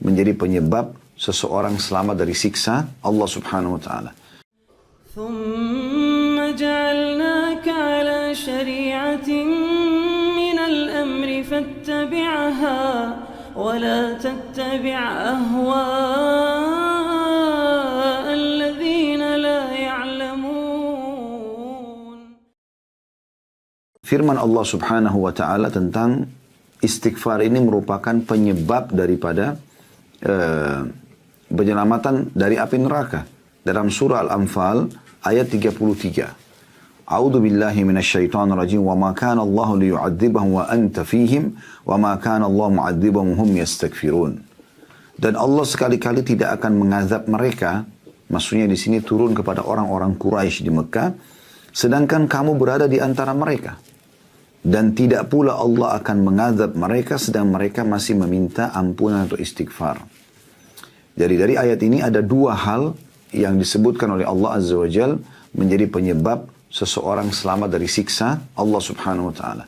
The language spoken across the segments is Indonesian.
menjadi penyebab seseorang selamat dari siksa Allah Subhanahu wa taala. ثم جعلناك على شريعة من الأمر فاتبعها ولا تتبع أهواء الذين لا يعلمون. Firman Allah Subhanahu wa taala tentang istighfar ini merupakan penyebab daripada penyelamatan dari api neraka. Dalam surah Al-Anfal ayat 33. A'udzu billahi minasyaitonir rajim wa ma kana Allah liyu'adzibahum wa anta fihim wa ma kana Allah mu'adzibahum hum yastaghfirun. Dan Allah sekali-kali tidak akan mengazab mereka, maksudnya di sini turun kepada orang-orang Quraisy di Mekah, sedangkan kamu berada di antara mereka. Dan tidak pula Allah akan mengazab mereka sedang mereka masih meminta ampunan atau istighfar. Jadi dari ayat ini ada dua hal yang disebutkan oleh Allah Azza wa Jal menjadi penyebab seseorang selamat dari siksa Allah Subhanahu wa taala.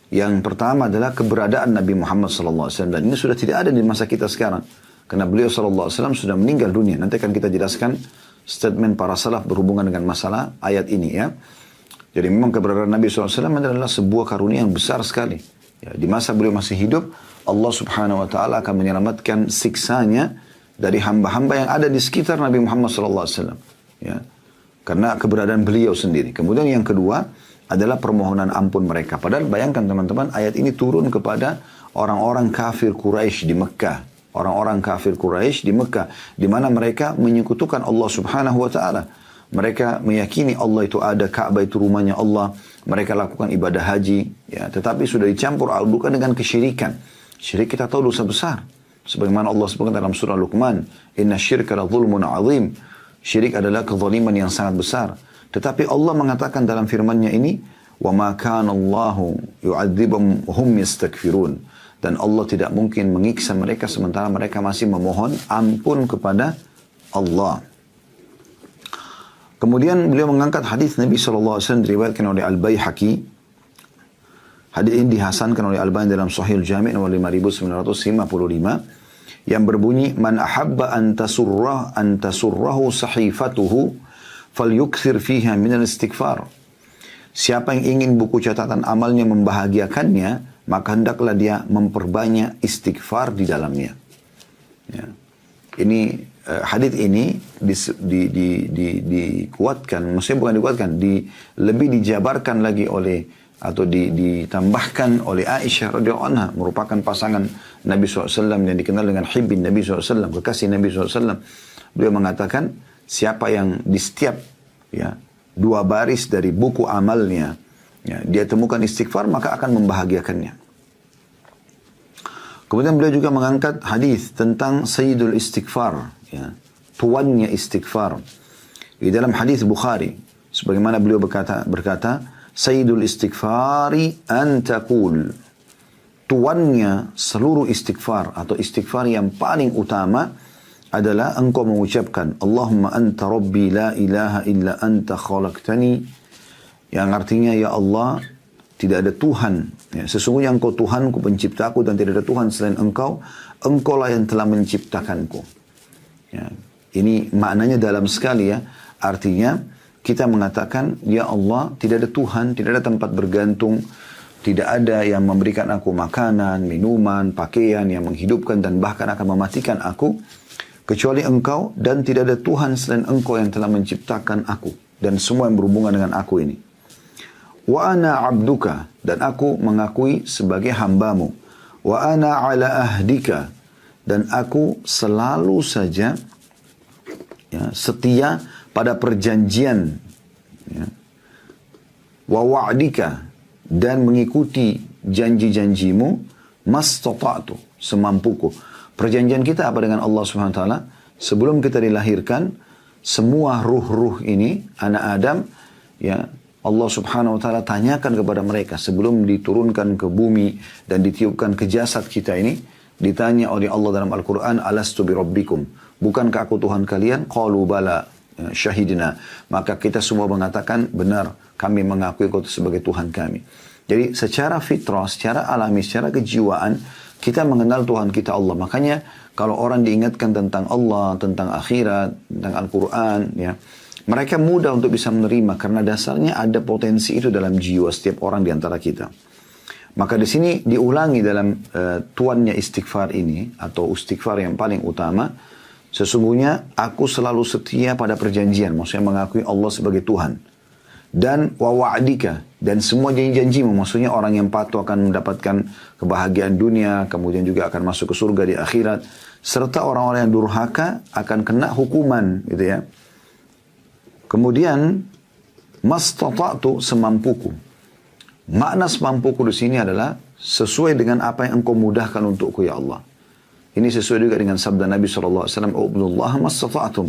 Yang pertama adalah keberadaan Nabi Muhammad sallallahu alaihi wasallam, dan ini sudah tidak ada di masa kita sekarang karena beliau sallallahu alaihi wasallam sudah meninggal dunia. Nanti akan kita jelaskan statement para salaf berhubungan dengan masalah ayat ini ya. Jadi memang keberadaan Nabi sallallahu alaihi wasallam adalah sebuah karunia yang besar sekali. Ya, di masa beliau masih hidup, Allah Subhanahu wa taala akan menyelamatkan siksanya dari hamba-hamba yang ada di sekitar Nabi Muhammad SAW. Ya. Karena keberadaan beliau sendiri. Kemudian yang kedua adalah permohonan ampun mereka. Padahal bayangkan teman-teman, ayat ini turun kepada orang-orang kafir Quraisy di Mekah. Orang-orang kafir Quraisy di Mekah. Di mana mereka menyekutukan Allah Subhanahu wa ta'ala. Mereka meyakini Allah itu ada, Ka'bah itu rumahnya Allah. Mereka lakukan ibadah haji. Ya. Tetapi sudah dicampur adukan dengan kesyirikan. Syirik kita tahu dosa besar. Sebagaimana Allah sebutkan dalam surah Luqman, inna syirka la zulmun azim. Syirik adalah kezaliman yang sangat besar. Tetapi Allah mengatakan dalam firman-Nya ini, wa ma kana Allahu yu'adzibum hum yastaghfirun. Dan Allah tidak mungkin mengiksa mereka sementara mereka masih memohon ampun kepada Allah. Kemudian beliau mengangkat hadis Nabi sallallahu alaihi wasallam diriwayatkan oleh Al-Baihaqi. Hadis ini dihasankan oleh Al-Albani dalam Sahih Al-Jami' nomor 5955 yang berbunyi, man ahabba an tasurrahu sahifatuhu falyukthir fiha min al-istighfar. Siapa yang ingin buku catatan amalnya membahagiakannya, maka hendaklah dia memperbanyak istighfar di dalamnya. Ya. Ini hadis ini dikuatkan, maksudnya bukan dikuatkan, lebih dijabarkan lagi oleh atau ditambahkan oleh Aisyah radhiyallahu anha, merupakan pasangan Nabi SAW yang dikenal dengan Hibbin Nabi SAW, kekasih Nabi SAW. Beliau mengatakan, siapa yang di setiap ya, dua baris dari buku amalnya ya, dia temukan istighfar, maka akan membahagiakannya. Kemudian beliau juga mengangkat hadis tentang Sayyidul Istighfar, ya, tuannya istighfar. Di dalam hadis Bukhari, sebagaimana beliau berkata, Sayyidul istighfari an taqul. Tuannya seluruh istighfar atau istighfar yang paling utama adalah engkau mengucapkan Allahumma anta rabbi la ilaha illa anta khalaqtani, yang artinya ya Allah tidak ada Tuhan ya, sesungguhnya engkau Tuhanku penciptaku dan tidak ada Tuhan selain engkau, engkaulah yang telah menciptakanku ya. Ini maknanya dalam sekali ya, artinya kita mengatakan, ya Allah, tidak ada Tuhan, tidak ada tempat bergantung, tidak ada yang memberikan aku makanan, minuman, pakaian, yang menghidupkan dan bahkan akan mematikan aku, kecuali Engkau, dan tidak ada Tuhan selain Engkau yang telah menciptakan aku, dan semua yang berhubungan dengan aku ini. Wa ana abduka, dan aku mengakui sebagai hambamu. Wa ana ala ahdika, dan aku selalu saja ya, setia pada perjanjian ya, wa wa'dika, dan mengikuti janji-janjimu mastata'tu, semampuku. Perjanjian kita apa dengan Allah Subhanahu wa taala? Sebelum kita dilahirkan, semua ruh-ruh ini anak Adam ya, Allah Subhanahu wa taala tanyakan kepada mereka sebelum diturunkan ke bumi dan ditiupkan ke jasad kita ini, ditanya oleh Allah dalam Al-Qur'an, alastu bi rabbikum, bukankah aku Tuhan kalian? Qalu bala syahidina, maka kita semua mengatakan benar, kami mengakui kau sebagai Tuhan kami. Jadi secara fitrah, secara alami, secara kejiwaan, kita mengenal Tuhan kita Allah. Makanya kalau orang diingatkan tentang Allah, tentang akhirat, tentang Al-Quran, ya, mereka mudah untuk bisa menerima karena dasarnya ada potensi itu dalam jiwa setiap orang di antara kita. Maka di sini diulangi dalam tuannya istighfar ini atau istighfar yang paling utama. Sesungguhnya aku selalu setia pada perjanjian, maksudnya mengakui Allah sebagai Tuhan. Dan wa wa'dika, dan semua janji-janjimu, maksudnya orang yang patuh akan mendapatkan kebahagiaan dunia, kemudian juga akan masuk ke surga di akhirat. Serta orang-orang yang durhaka akan kena hukuman, gitu ya. Kemudian, mastata'tu, semampuku. Makna semampuku di sini adalah sesuai dengan apa yang engkau mudahkan untukku ya Allah. Ini sesuai juga dengan sabda Nabi SAW, U'budullaha mastata'tum.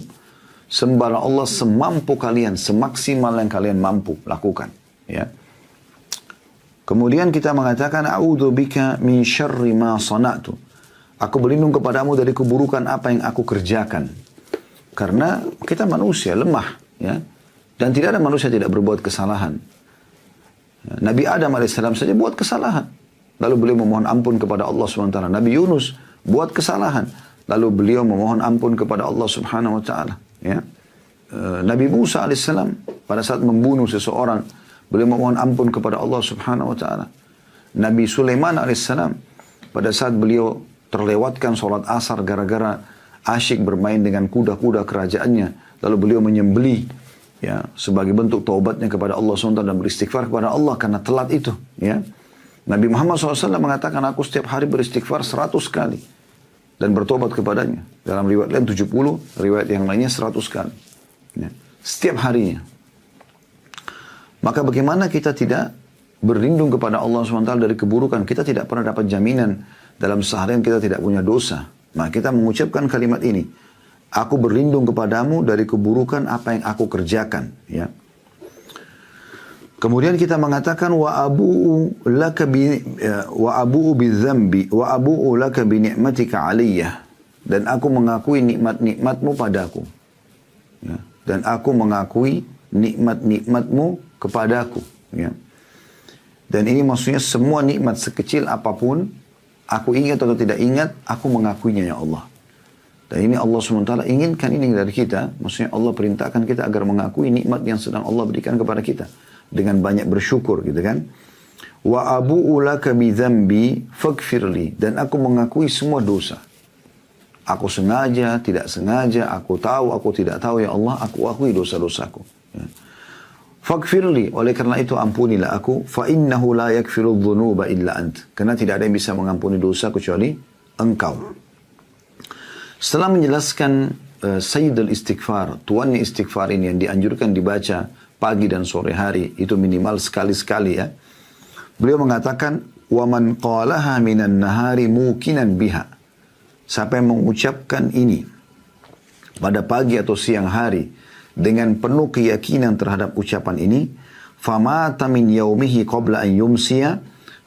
Sembahlah Allah semampu kalian, semaksimal yang kalian mampu lakukan. Ya. Kemudian kita mengatakan, A'udzubika min syarri ma sana'tu. Aku berlindung kepadamu dari keburukan apa yang aku kerjakan. Karena kita manusia, lemah. Ya. Dan tidak ada manusia tidak berbuat kesalahan. Nabi Adam AS saja buat kesalahan. Lalu beliau memohon ampun kepada Allah SWT. Nabi Yunus buat kesalahan. Lalu beliau memohon ampun kepada Allah Subhanahu Wa Taala. Ya. Nabi Musa AS pada saat membunuh seseorang, beliau memohon ampun kepada Allah Subhanahu Wa Taala. Nabi Sulaiman AS pada saat beliau terlewatkan sholat asar gara-gara asyik bermain dengan kuda-kuda kerajaannya. Lalu beliau menyembelih, ya, sebagai bentuk taubatnya kepada Allah SWT dan beristighfar kepada Allah karena telat itu. Ya. Nabi Muhammad SAW mengatakan, aku setiap hari beristighfar 100 kali dan bertobat kepadanya. Dalam riwayat lain 70, riwayat yang lainnya 100 kali. Ya. Setiap harinya. Maka bagaimana kita tidak berlindung kepada Allah SWT dari keburukan? Kita tidak pernah dapat jaminan dalam seharian kita tidak punya dosa. Nah, kita mengucapkan kalimat ini. Aku berlindung kepadamu dari keburukan apa yang aku kerjakan. Ya. Kemudian kita mengatakan wa abu'u laka bidzambi wa abu'u laka bi ni'matika 'alayya, dan aku mengakui nikmat-nikmatmu padaku. Ya. Dan aku mengakui nikmat-nikmatmu kepadaku. Ya. Dan ini maksudnya semua nikmat sekecil apapun, aku ingat atau tidak ingat, aku mengakuinya ya Allah. Dan ini Allah SWT inginkan ini dari kita. Maksudnya Allah perintahkan kita agar mengakui nikmat yang sedang Allah berikan kepada kita. Dengan banyak bersyukur gitu kan. Wa abu'u laka bidzambi faghfirli, dan aku mengakui semua dosa. Aku sengaja, tidak sengaja, aku tahu, aku tidak tahu ya Allah, aku akui dosa-dosaku. Ya. Faghfirli, oleh karena itu ampunilah aku, fa innahu la yaghfiru dzunuba illa ant. Karena tidak ada yang bisa mengampuni dosa kecuali engkau. Setelah menjelaskan Sayyidul Istighfar, tuannya istighfar ini yang dianjurkan dibaca pagi dan sore hari, itu minimal sekali-sekali ya. Beliau mengatakan, وَمَنْ قَالَهَا مِنَ النَّهَارِ مُوكِنًا بِهَا. Siapa yang mengucapkan ini pada pagi atau siang hari dengan penuh keyakinan terhadap ucapan ini, فَمَاتَ مِنْ يَوْمِهِ قَبْلَ أَنْ يُمْسِيَ,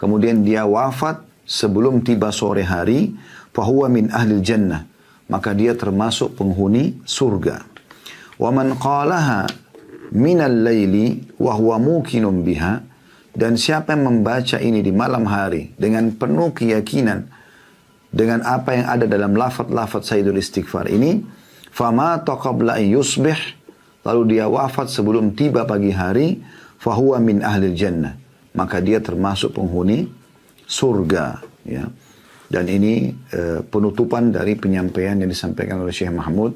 kemudian dia wafat sebelum tiba sore hari, فَهُوَ مِنْ أَهْلِ الْجَنَّةِ, maka dia termasuk penghuni surga. وَمَنْ قَالَهَا minal laili wa huwa mukinun biha, dan siapa yang membaca ini di malam hari dengan penuh keyakinan dengan apa yang ada dalam lafaz-lafaz Sayyidul Istighfar ini, famata qabla an yusbih, lalu dia wafat sebelum tiba pagi hari, fahuwa min ahlil jannah, maka dia termasuk penghuni surga. Ya. Dan ini penutupan dari penyampaian yang disampaikan oleh Syekh Mahmud